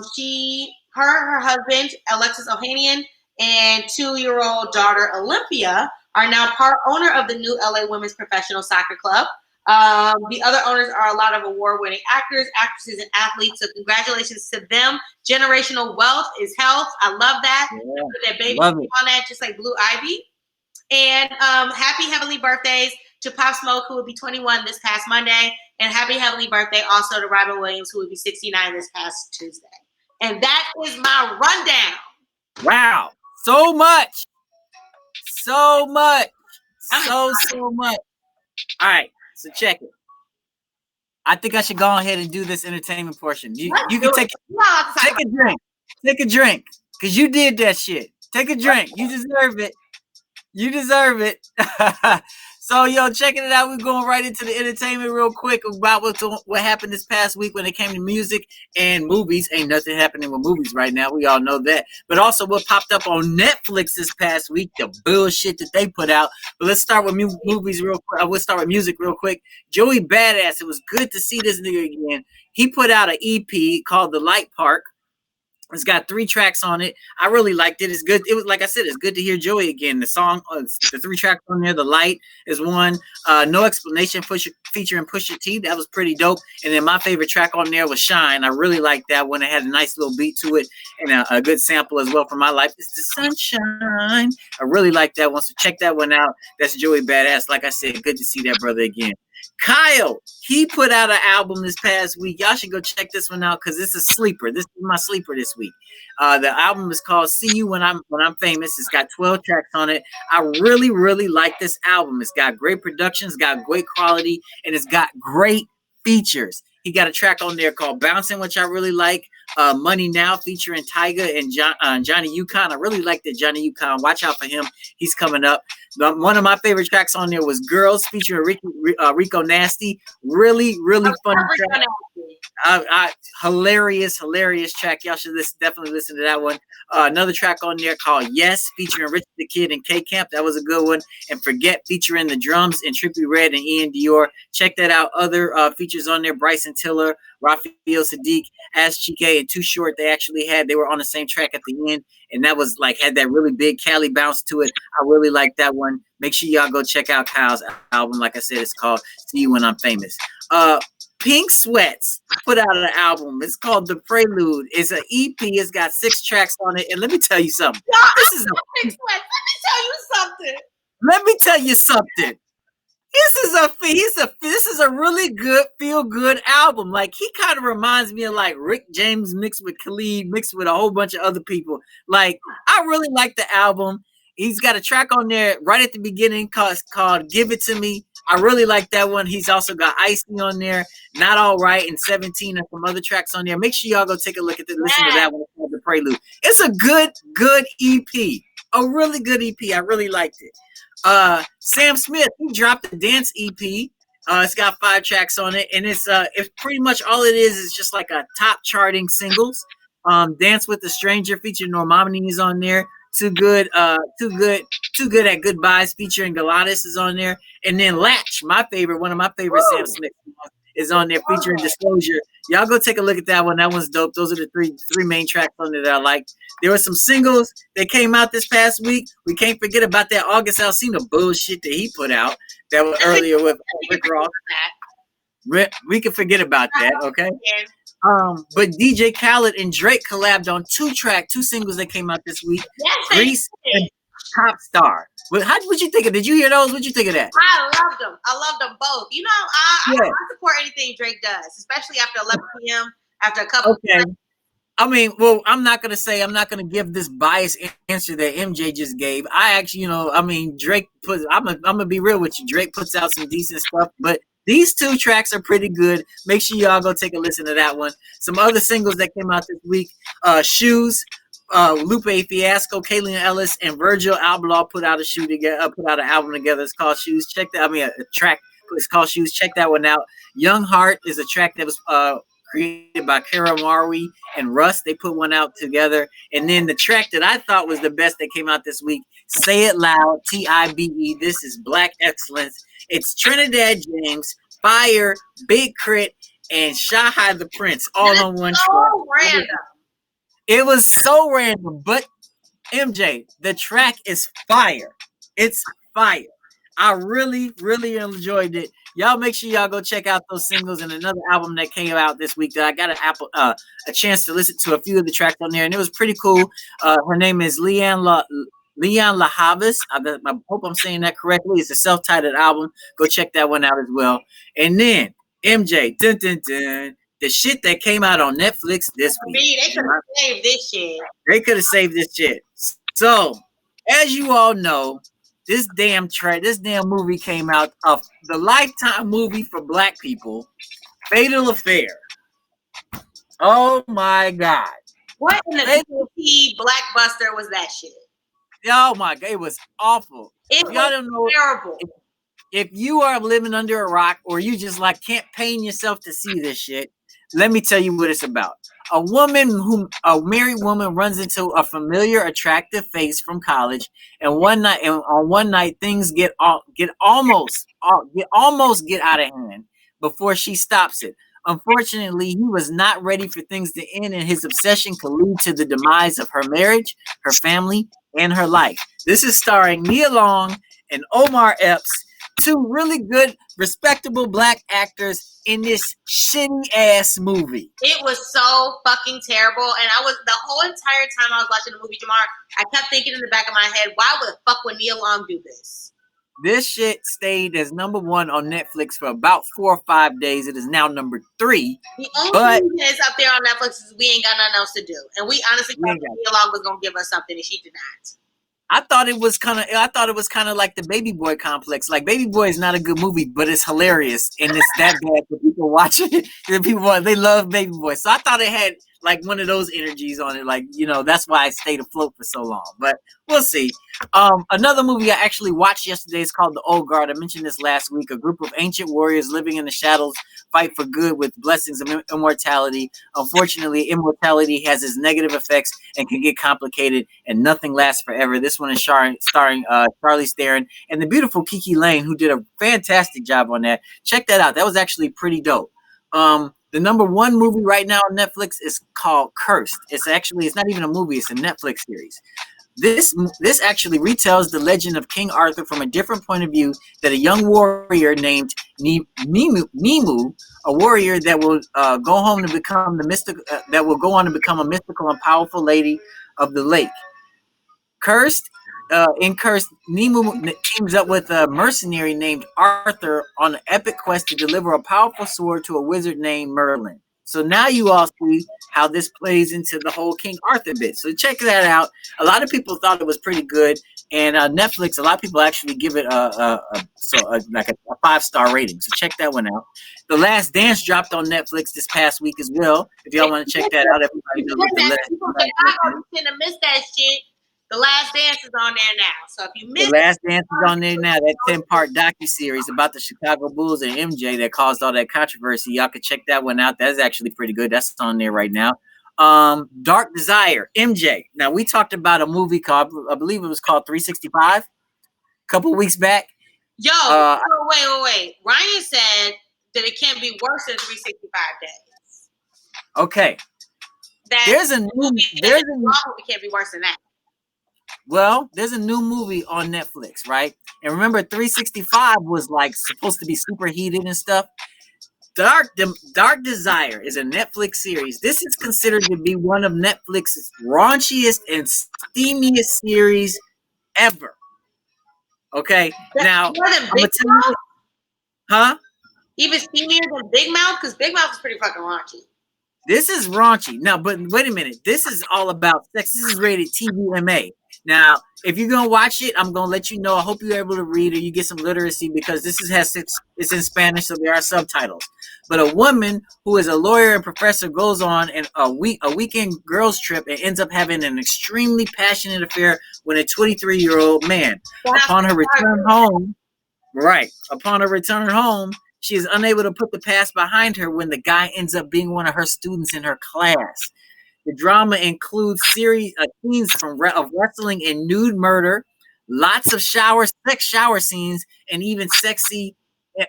husband Alexis Ohanian and 2-year-old daughter Olympia are now part owner of the new LA Women's Professional Soccer Club. The other owners are a lot of award-winning actors, actresses, and athletes. So congratulations to them. Generational wealth is health. I love that. Yeah, put that baby on that, just like Blue Ivy. And happy heavenly birthdays to Pop Smoke, who will be 21 this past Monday. And happy heavenly birthday also to Robin Williams, who will be 69 this past Tuesday. And that is my rundown. Wow. So much. So much. So much. All right. So check it. I think I should go ahead and do this entertainment portion. You can take a drink. Take a drink. Because you did that shit. Take a drink. You deserve it. You deserve it. So, checking it out. We're going right into the entertainment real quick about what happened this past week when it came to music and movies. Ain't nothing happening with movies right now. We all know that. But also what popped up on Netflix this past week, the bullshit that they put out. But let's start with movies real quick. We'll start with music real quick. Joey Badass. It was good to see this nigga again. He put out an EP called The Light Park. It's got 3 tracks on it. I really liked it. It's good. It was, like I said, it's good to hear Joey again. The song, the 3 tracks on there. The Light is one. No Explanation featuring Pusha T. That was pretty dope. And then my favorite track on there was Shine. I really liked that one. It had a nice little beat to it and a good sample as well for my life. It's the sunshine. I really like that one. So check that one out. That's Joey Badass. Like I said, good to see that brother again. Kyle, he put out an album this past week. Y'all should go check this one out because it's a sleeper. This is my sleeper this week. The album is called See You When I'm Famous. It's got 12 tracks on it. I really, really like this album. It's got great production, it's got great quality, and it's got great features. He got a track on there called Bouncing, which I really like. Money Now featuring Tyga and Johnny Yukon. I really like that Johnny Yukon. Watch out for him. He's coming up. One of my favorite tracks on there was Girls featuring Rico Nasty. Really, really funny track. Hilarious track. Y'all should definitely listen to that one. Another track on there called Yes, featuring Rich the Kid and K-Camp. That was a good one. And Forget, featuring the drums and Trippie Redd and Ian Dior. Check that out. Other features on there: Bryson Tiller, Raphael Sadiq, Ash Chike, and Too Short. They were on the same track at the end, and that was like had that really big Cali bounce to it. I really like that one. Make sure y'all go check out Kyle's album. Like I said, it's called See You When I'm Famous. Pink Sweats put out an album. It's called The Prelude. It's an EP. It's got 6 tracks on it. And let me tell you something. This is Pink Sweats. Let me tell you something. This is a really good feel good album. Like, he kind of reminds me of like Rick James mixed with Khalid mixed with a whole bunch of other people. Like, I really like the album. He's got a track on there right at the beginning called Give It To Me. I really like that one. He's also got Icy on there, Not All Right, and 17 and some other tracks on there. Make sure y'all go take a look at listen to that one called The Prelude. It's a good EP. A really good EP. I really liked it. Sam Smith, he dropped a dance EP. It's got 5 tracks on it, and it's pretty much all it is just like a top charting singles. Dance with a Stranger featuring Normani is on there. Too good at Goodbyes featuring Galatis is on there, and then Latch, one of my favorite Sam Smith songs, is on there featuring Disclosure. Y'all go take a look at that one. That one's dope. Those are the three main tracks on there that I like. There were some singles that came out this past week. We can't forget about that August Alsina bullshit that he put out that was earlier with Rick Ross. We can forget about that, okay? But DJ Khaled and Drake collabed on 2 singles that came out this week. Yes, Grease and Top Star. What you think of? Did you hear those? What you think of that? I loved them both. You know, I support anything Drake does, especially after 11 p.m. After a couple. Okay. I mean, well, I'm not gonna give this biased answer that MJ just gave. I actually, Drake puts. I'm gonna be real with you. Drake puts out some decent stuff, but these 2 tracks are pretty good. Make sure y'all go take a listen to that one. Some other singles that came out this week: Shoes, Lupe Fiasco, Kaylin Ellis, and Virgil Abloh put out an album together. It's called Shoes. A track. It's called Shoes. Check that one out. Young Heart is a track that was created by Kara Marwi and Russ. They put one out together. And then the track that I thought was the best that came out this week, Say It Loud, T-I-B-E. This is Black Excellence. It's Trinidad James, Fire, Big Crit, and Shahai the Prince all on one track. Random. It was so random, but MJ, the track is fire. It's fire. I really, really enjoyed it. Y'all make sure y'all go check out those singles and another album that came out this week that I got a chance to listen to a few of the tracks on there, and it was pretty cool. Her name is Leanne Lahavis. I hope I'm saying that correctly. It's a self-titled album. Go check that one out as well. And then MJ, the shit that came out on Netflix this week. They could have saved this shit. They could have saved this shit. So, as you all know, this damn movie came out of the Lifetime movie for Black people, Fatal Affair. Oh my God. What in the BT Blackbuster was that shit? Oh my God, it was awful. It was terrible. If you are living under a rock or you just like can't pain yourself to see this shit, let me tell you what it's about. A married woman runs into a familiar, attractive face from college, and on one night things get almost out of hand before she stops it. Unfortunately, he was not ready for things to end, and his obsession could lead to the demise of her marriage, her family, and her life. This is starring Nia Long and Omar Epps, 2 really good, respectable Black actors in this shitty ass movie. It was so fucking terrible, and the whole entire time I was watching the movie, Jamar, I kept thinking in the back of my head, why would the fuck would Nia Long do this? This shit stayed as number 1 on Netflix for about 4 or 5 days. It is now number 3. The only reason it's up there on Netflix is we ain't got nothing else to do, and we honestly thought Nia Long was gonna give us something, and she did not. I thought it was kind of like the Baby Boy complex. Like, Baby Boy is not a good movie, but it's hilarious, and it's that bad for people watching it. They love Baby Boy, so I thought it had like one of those energies on it. Like, that's why I stayed afloat for so long. But we'll see. Another movie I actually watched yesterday is called The Old Guard. I mentioned this last week. A group of ancient warriors living in the shadows fight for good with blessings of immortality. Unfortunately, immortality has its negative effects and can get complicated, and nothing lasts forever. This one is starring Charlize Theron and the beautiful Kiki Lane, who did a fantastic job on that. Check that out. That was actually pretty dope. The number one movie right now on Netflix is called Cursed. It's not even a movie. It's a Netflix series. This actually retells the legend of King Arthur from a different point of view, that a young warrior named Nemu, a warrior that will go on to become a mystical and powerful lady of the lake. In Cursed, Nemu teams up with a mercenary named Arthur on an epic quest to deliver a powerful sword to a wizard named Merlin. So now you all see how this plays into the whole King Arthur bit. So check that out. A lot of people thought it was pretty good, and Netflix. A lot of people actually give it a 5-star rating. So check that one out. The Last Dance dropped on Netflix this past week as well. If y'all want to check that out, everybody knows what you shouldn't have missed that shit. The Last Dance is on there now. So if you missed The Last Dance is on there now. That 10-part docuseries about the Chicago Bulls and MJ that caused all that controversy. Y'all can check that one out. That's actually pretty good. That's on there right now. Dark Desire, MJ. Now, we talked about a movie called, I believe it was called 365 a couple weeks back. Yo, wait. Ryan said that it can't be worse than 365 days. Okay. There's a movie can't be worse than that. Well, there's a new movie on Netflix, right? And remember, 365 was like supposed to be super heated and stuff. Dark Desire is a Netflix series. This is considered to be one of Netflix's raunchiest and steamiest series ever. Okay, now I'm gonna tell you, huh? Even steamier than Big Mouth, because Big Mouth is pretty fucking raunchy. This is raunchy. Now, but wait a minute. This is all about sex. This is rated TVMA. Now, if you're gonna watch it, I'm gonna let you know. I hope you're able to read or you get some literacy, because it's in Spanish, so there are subtitles. But a woman who is a lawyer and professor goes on a weekend girls trip and ends up having an extremely passionate affair with a 23-year-old man. Upon her return home, she is unable to put the past behind her when the guy ends up being one of her students in her class. The drama includes scenes of wrestling and nude murder, lots of sex shower scenes, and even sexy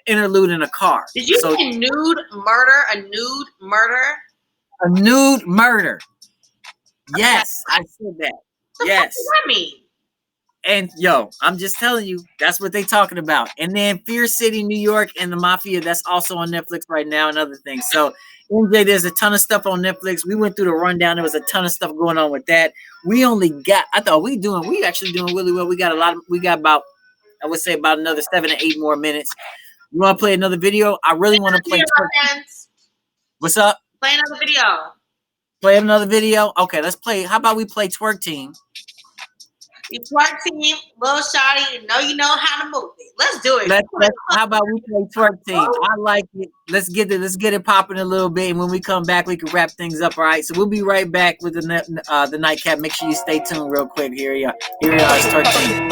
interlude in a car. Did you say nude murder? A nude murder? A nude murder. Yes, I said that. Yes. What does that mean? And yo, I'm just telling you, that's what they talking about. And then Fear City, New York, and the Mafia, that's also on Netflix right now, and other things. So MJ, there's a ton of stuff on Netflix. We went through the rundown. There was a ton of stuff going on with that. We actually doing really well. We got about another 7 to 8 more minutes. You want to play another video? I really want to play. What's up? Play another video. Play another video? Okay, let's play. How about we play Twerk Team? You Twerk Team, little shawty, you know how to move it. Let's do it. How about we play Twerk Team? I like it. Let's get it popping a little bit, and when we come back, we can wrap things up. All right. So we'll be right back with the NiteKap. Make sure you stay tuned real quick. Here you are. It's Twerk Team.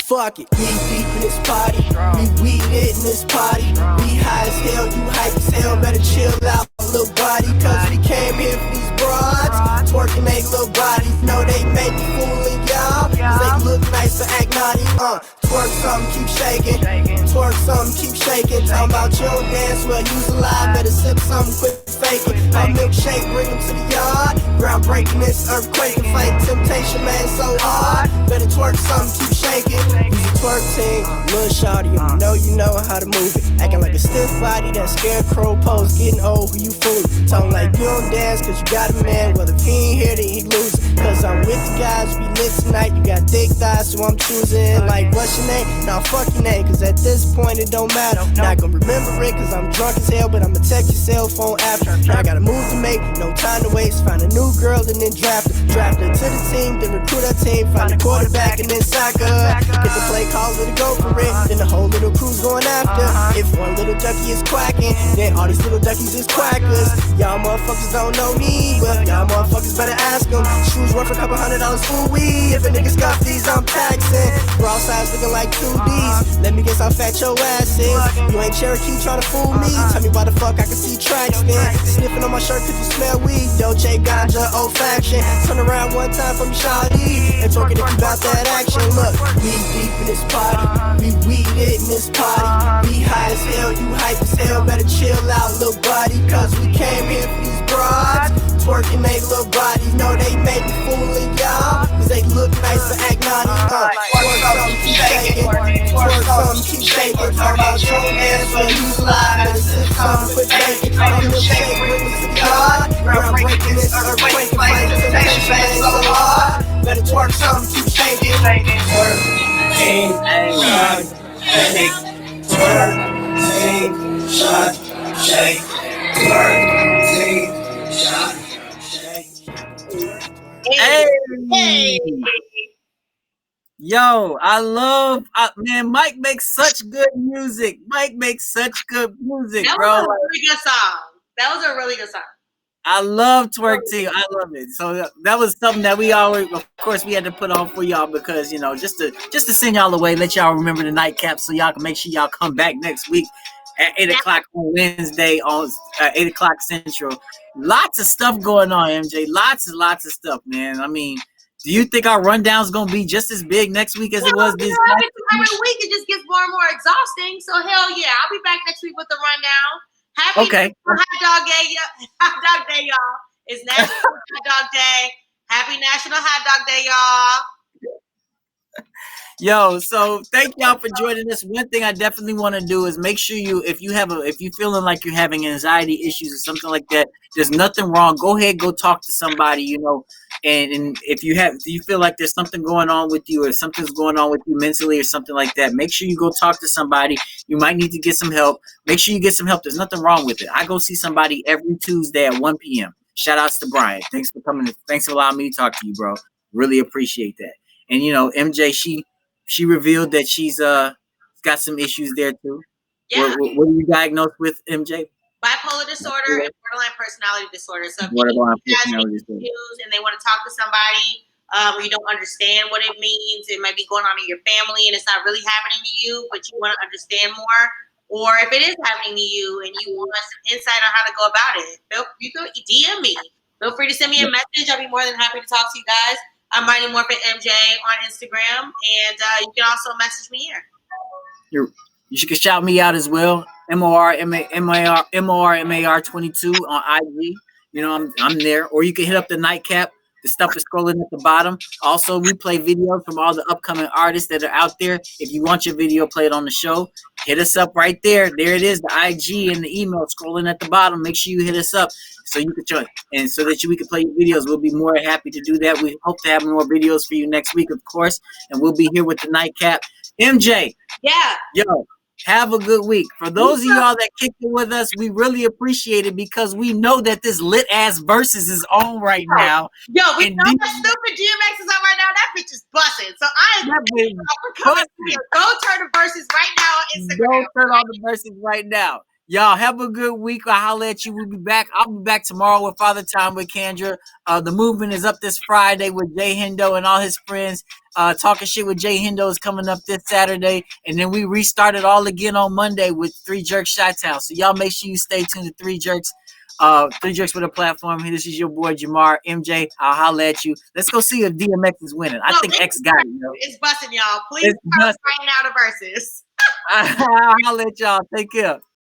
Fuck it. We deep in this party. We lit in this party. We high as hell. You hype as hell. Better chill out, little body, cause we came here for these broads. Twerking they little bodies. Know they make me fooling y'all, cause they look nice and act naughty. Twerk something, keep shaking. Twerk something, keep shaking. Talking about your dance, well, use a lie. Better sip something, quit faking. A milkshake, bring them to the yard. Groundbreaking, this earthquake. Fight temptation, man, so hard. Better twerk something, keep shaking. Use a twerk team, little shawty, you know how to move it. Acting like a stiff body, that scarecrow pose. Getting old, who you fooling? Talking like you don't dance, cause you got a man. Well, if he ain't here, then he losing. Cause I'm with the guys, we lit tonight. You got thick thighs, so I'm choosing. Like, what's your name? Nah, fuck your name, cause at this point it don't matter. Not gonna remember it, cause I'm drunk as hell, but I'ma text your cell phone after. Now I got a move to make, no time to waste. Find a new girl and then draft her. Draft her to the team, then recruit her team. Find a quarterback and then soccer. Get the play call, let it go for it. Then the whole little crew's going after. If one little ducky is quacking, then all these little duckies is quackers. Y'all motherfuckers don't know me, but y'all motherfuckers better ask them. Shoes worth a couple $100, ooh-wee. If a nigga scuff these, I'm taxing. Raw sides looking like 2Ds. Let me guess how fat your ass is. You ain't Cherokee trying to fool me. Tell me why the fuck I can see tracks then. Sniffing on my shirt cause you smell weed. Dolce, ganja, old faction. Turn around one time for me, shawty. And talking if you about that action. Look, we deep in this party. We weeded in this party. We high as hell, you hype as hell. Better chill out, little buddy. Cause we came here for these broads. Twerking they little bodies. Know they made me fooling y'all. Cause they look nice and act naughty. Twerk something, keep shaking. Twerk something, keep shaking. Talk about your ass when you slide. Better sip something, quit baking. I'm a shake, bring me to God. Groundbreaking this earthquake. Fight temptation ain't so hard. Better twerk something, keep shaking. Twerk, team, shot, shake. Twerk, team, shot, shake. Twerk, team, shot, shake. Hey. Yo, man, Mike makes such good music. Mike makes such good music, bro. That was a really good song. That was a really good song. I love Twerk Team. I love it. So that was something that we always, of course, we had to put on for y'all because, you know, just to send y'all away, let y'all remember the NiteKap so y'all can make sure y'all come back next week at 8 o'clock on Wednesday on 8 o'clock Central. Lots of stuff going on, MJ. Lots and lots of stuff, man. I mean, do you think our rundown's going to be just as big next week as it was this week? Every week it just gets more and more exhausting. So hell yeah, I'll be back next week with the rundown. Happy Hot Dog Day, y'all. It's National Hot Dog Day. Happy National Hot Dog Day, y'all. Yo, so thank y'all for joining us. One thing I definitely want to do is make sure if you feeling like you're having anxiety issues or something like that, there's nothing wrong. Go ahead, go talk to somebody, you know. And if you feel like there's something going on with you or something's going on with you mentally or something like that, make sure you go talk to somebody. You might need to get some help. Make sure you get some help. There's nothing wrong with it. I go see somebody every Tuesday at 1 p.m. Shout outs to Brian. Thanks for coming. Thanks for allowing me to talk to you, bro. Really appreciate that. And you know, MJ, she revealed that she's got some issues there too. Yeah. What are you diagnosed with, MJ? Bipolar disorder and borderline personality disorder. So if you have issues and they want to talk to somebody, or you don't understand what it means, it might be going on in your family and it's not really happening to you, but you want to understand more. Or if it is happening to you and you want some insight on how to go about it, you can DM me. Feel free to send me a message. I'll be more than happy to talk to you guys. I'm Mighty Morphin MJ on Instagram, and you can also message me here. You can shout me out as well. MORMAR22 on IG. You know, I'm there. Or you can hit up the NiteKap. The stuff is scrolling at the bottom. Also, we play videos from all the upcoming artists that are out there. If you want your video played on the show, hit us up right there. There it is, the IG and the email scrolling at the bottom. Make sure you hit us up so you can join and so that we can play your videos. We'll be more happy to do that. We hope to have more videos for you next week, of course. And we'll be here with the NiteKap. MJ. Yeah. Yo. Have a good week. For those of y'all that kicked it with us, we really appreciate it because we know that this lit ass versus is on right now. Yo, we know that stupid DMX is on right now. That bitch is busting. So I go turn the verses right now on Instagram. Go turn on the verses right now. Y'all have a good week. I'll holler at you. We'll be back. I'll be back tomorrow with Father Time with Kendra. The movement is up this Friday with Jay Hendo and all his friends. Talking shit with Jay Hendo is coming up this Saturday. And then we restarted all again on Monday with 3 Jerks Chi-Town. So y'all make sure you stay tuned to 3 Jerks. 3 Jerks with a platform. This is your boy Jamar. MJ, I'll holler at you. Let's go see if DMX is winning. I think X got it, yo. It's busting, y'all. Please come right now to versus. I'll holler at y'all. Take care.